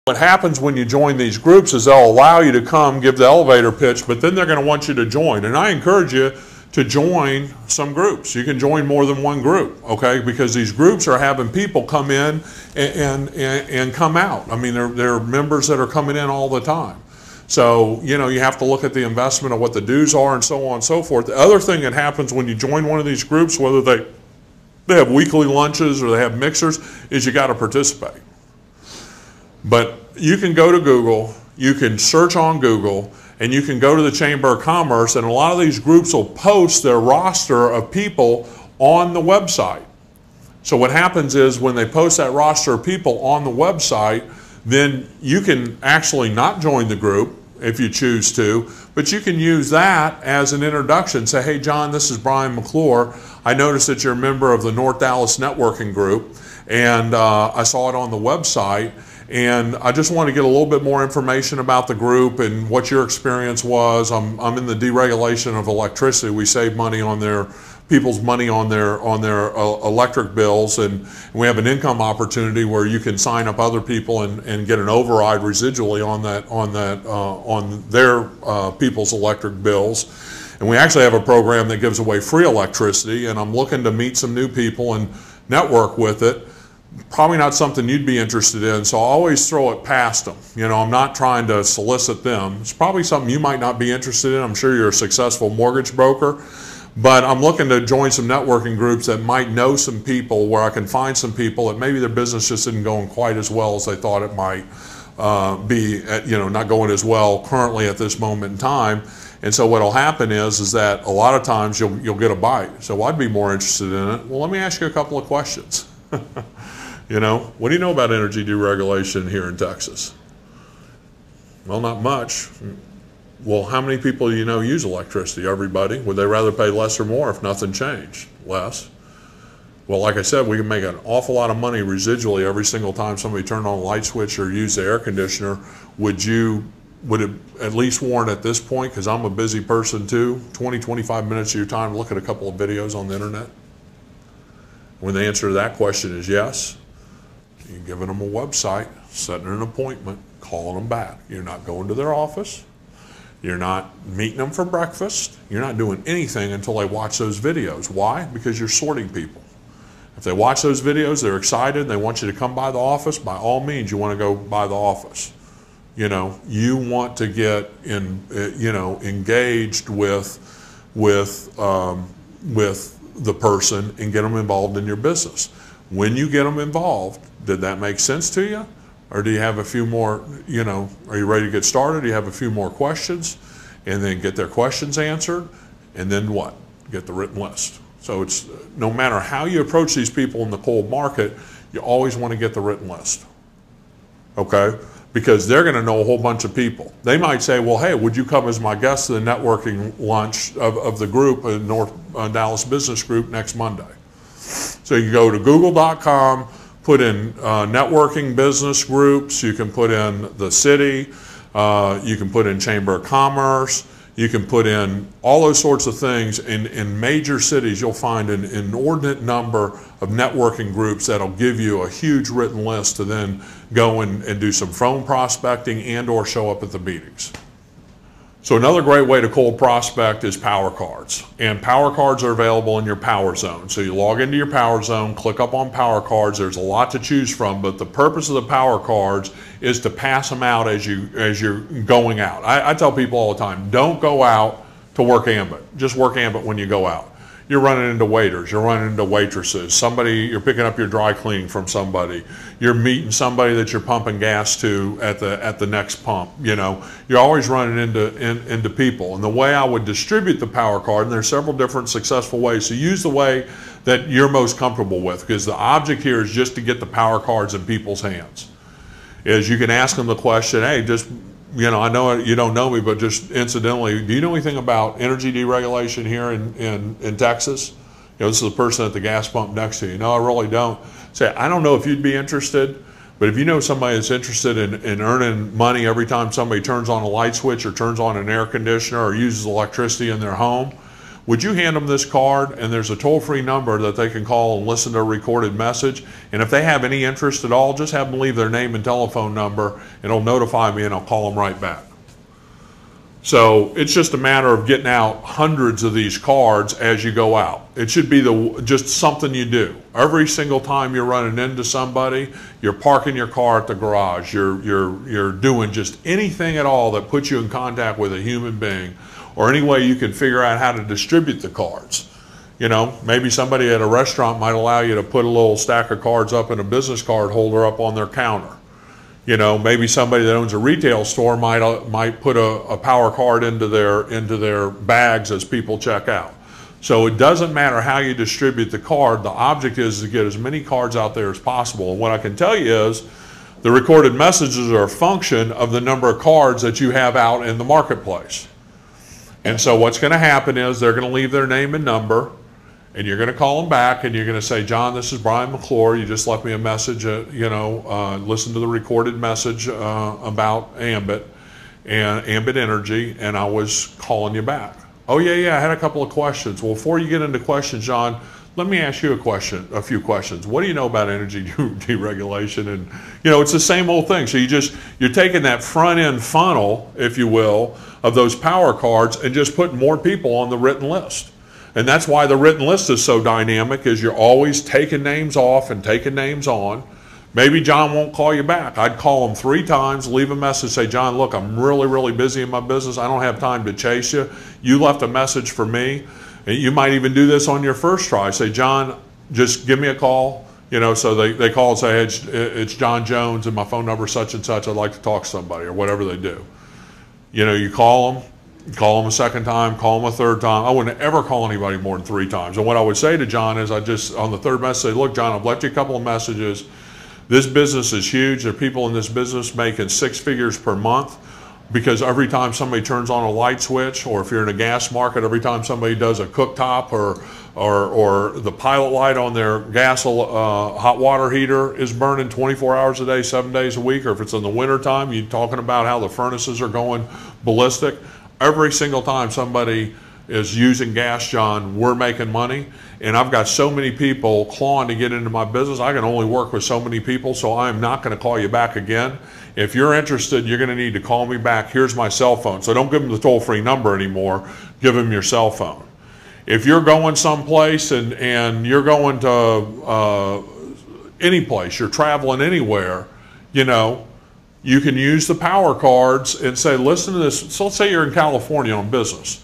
What happens when you join these groups is they'll allow you to come give the elevator pitch, but then they're going to want you to join. And I encourage you to join some groups. You can join more than one group, okay? Because these groups are having people come in and come out. I mean, there are members that are coming in all the time. So, you know, you have to look at the investment of what the dues are and so on and so forth. The other thing that happens when you join one of these groups, whether they have weekly lunches or they have mixers, is you got to participate. But you can go to Google, you can search on Google, and you can go to the Chamber of Commerce, and a lot of these groups will post their roster of people on the website. So what happens is when they post that roster of people on the website, then you can actually not join the group if you choose to, but you can use that as an introduction. Say, hey John, this is Brian McClure. I noticed that you're a member of the North Dallas Networking Group, and I saw it on the website. And I just want to get a little bit more information about the group and what your experience was. I'm in the deregulation of electricity. We save money on people's money on their electric bills, and we have an income opportunity where you can sign up other people and get an override residually on their people's electric bills. And we actually have a program that gives away free electricity, and I'm looking to meet some new people and network with it. Probably not something you'd be interested in, so I'll always throw it past them. You know, I'm not trying to solicit them. It's probably something you might not be interested in. I'm sure you're a successful mortgage broker, but I'm looking to join some networking groups that might know some people, where I can find some people that maybe their business just isn't going quite as well as they thought it might be, you know, not going as well currently at this moment in time. And so what'll happen is that a lot of times you'll get a bite. So I'd be more interested in it. Well, let me ask you a couple of questions. You know, what do you know about energy deregulation here in Texas? Well, not much. Well, how many people do you know use electricity? Everybody. Would they rather pay less or more if nothing changed? Less. Well, like I said, we can make an awful lot of money residually every single time somebody turned on a light switch or used the air conditioner. Would it at least warrant at this point, because I'm a busy person too, 20, 25 minutes of your time to look at a couple of videos on the internet? When the answer to that question is yes, you're giving them a website, setting an appointment, calling them back. You're not going to their office. You're not meeting them for breakfast. You're not doing anything until they watch those videos. Why? Because you're sorting people. If they watch those videos, they're excited, they want you to come by the office, by all means, you want to go by the office. You know, you want to get engaged with the person and get them involved in your business. When you get them involved, did that make sense to you? Or do you have a few more, you know, are you ready to get started? Do you have a few more questions? And then get their questions answered, and then what? Get the written list. So it's, no matter how you approach these people in the cold market, you always want to get the written list, okay? Because they're going to know a whole bunch of people. They might say, well, hey, would you come as my guest to the networking lunch of the group, North Dallas Business Group, next Monday? So you go to google.com, put in networking business groups, you can put in the city, you can put in Chamber of Commerce, you can put in all those sorts of things. In major cities, you'll find an inordinate number of networking groups that'll give you a huge written list to then go and do some phone prospecting and or show up at the meetings. So another great way to cold prospect is power cards. And power cards are available in your power zone. So you log into your power zone, click up on power cards. There's a lot to choose from, but the purpose of the power cards is to pass them out as you're going out. I tell people all the time, don't go out to work ambit. Just work ambit when you go out. You're running into waiters, you're running into waitresses, you're picking up your dry cleaning from somebody, you're meeting somebody that you're pumping gas to at the next pump. You know, you're always running into people. And the way I would distribute the power card, and there's several different successful ways, so use the way that you're most comfortable with, because the object here is just to get the power cards in people's hands. Is you can ask them the question, hey, just, you know, I know you don't know me, but just incidentally, do you know anything about energy deregulation here in Texas? You know, this is the person at the gas pump next to you. No, I really don't. Say, I don't know if you'd be interested, but if you know somebody that's interested in earning money every time somebody turns on a light switch or turns on an air conditioner or uses electricity in their home, would you hand them this card, and there's a toll-free number that they can call and listen to a recorded message, and if they have any interest at all, just have them leave their name and telephone number, and it'll notify me and I'll call them right back. So it's just a matter of getting out hundreds of these cards as you go out. It should be just something you do. Every single time you're running into somebody, you're parking your car at the garage, you're doing just anything at all that puts you in contact with a human being, or any way you can figure out how to distribute the cards. You know, maybe somebody at a restaurant might allow you to put a little stack of cards up in a business card holder up on their counter. You know, maybe somebody that owns a retail store might put a power card into their bags as people check out. So it doesn't matter how you distribute the card. The object is to get as many cards out there as possible. And what I can tell you is the recorded messages are a function of the number of cards that you have out in the marketplace. And so what's going to happen is they're going to leave their name and number, and you're going to call them back, and you're going to say, John, this is Brian McClure. You just left me a message, listen to the recorded message about Ambit and Ambit Energy, and I was calling you back. Oh, yeah, I had a couple of questions. Well, before you get into questions, John, let me ask you a few questions. What do you know about energy deregulation? And, you know, it's the same old thing. So you're taking that front end funnel, if you will, of those power cards and just putting more people on the written list. And that's why the written list is so dynamic, is you're always taking names off and taking names on. Maybe John won't call you back. I'd call him 3 times, leave a message, say, John, look, I'm really, really busy in my business. I don't have time to chase you. You left a message for me. And you might even do this on your first try. Say, John, just give me a call. You know, so they call and say, hey, it's John Jones and my phone number is such and such. I'd like to talk to somebody, or whatever they do. You know, you call them a second time, call them a third time. I wouldn't ever call anybody more than 3 times. And what I would say to John is, on the third message, say, look, John, I've left you a couple of messages. This business is huge. There are people in this business making 6 figures per month, because every time somebody turns on a light switch, or if you're in a gas market, every time somebody does a cooktop or the pilot light on their gas hot water heater is burning 24 hours a day, 7 days a week, or if it's in the wintertime, you're talking about how the furnaces are going ballistic. Every single time somebody is using gas, John, we're making money. And I've got so many people clawing to get into my business. I can only work with so many people, so I'm not going to call you back again. If you're interested, you're going to need to call me back. Here's my cell phone. So don't give them the toll-free number anymore. Give them your cell phone. If you're going someplace and you're going to any place, you're traveling anywhere, you know, you can use the power cards and say, listen to this. So let's say you're in California on business.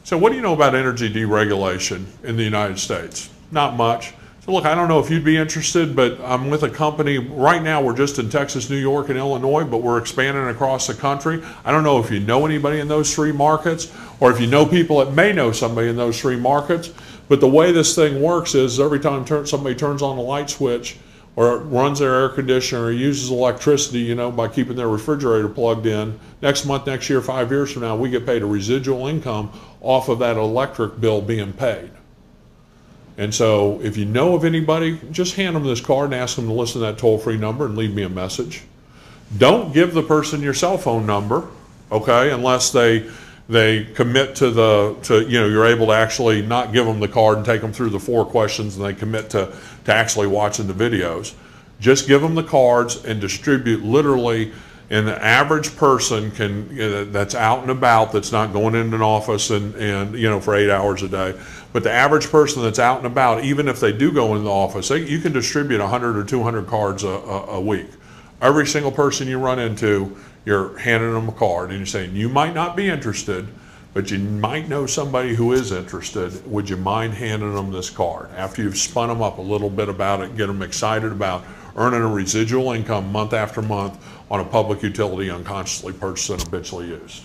So what do you know about energy deregulation in the United States? Not much. So look, I don't know if you'd be interested, but I'm with a company. Right now we're just in Texas, New York, and Illinois, but we're expanding across the country. I don't know if you know anybody in those 3 markets, or if you know people that may know somebody in those 3 markets. But the way this thing works is every time somebody turns on a light switch, or runs their air conditioner, or uses electricity, you know, by keeping their refrigerator plugged in, next month, next year, 5 years from now, we get paid a residual income off of that electric bill being paid. And so if you know of anybody, just hand them this card and ask them to listen to that toll-free number and leave me a message. Don't give the person your cell phone number, okay, unless they commit to you're able to actually not give them the card and take them through the 4 questions, and they commit to actually watching the videos. Just give them the cards and distribute literally. And the average person that's out and about, that's not going into an office and you know, for 8 hours a day, but the average person that's out and about, even if they do go into the office, you can distribute 100 or 200 cards a week. Every single person you run into, you're handing them a card and you're saying, you might not be interested, but you might know somebody who is interested. Would you mind handing them this card? After you've spun them up a little bit about it, get them excited about earning a residual income month after month on a public utility unconsciously purchased and habitually used.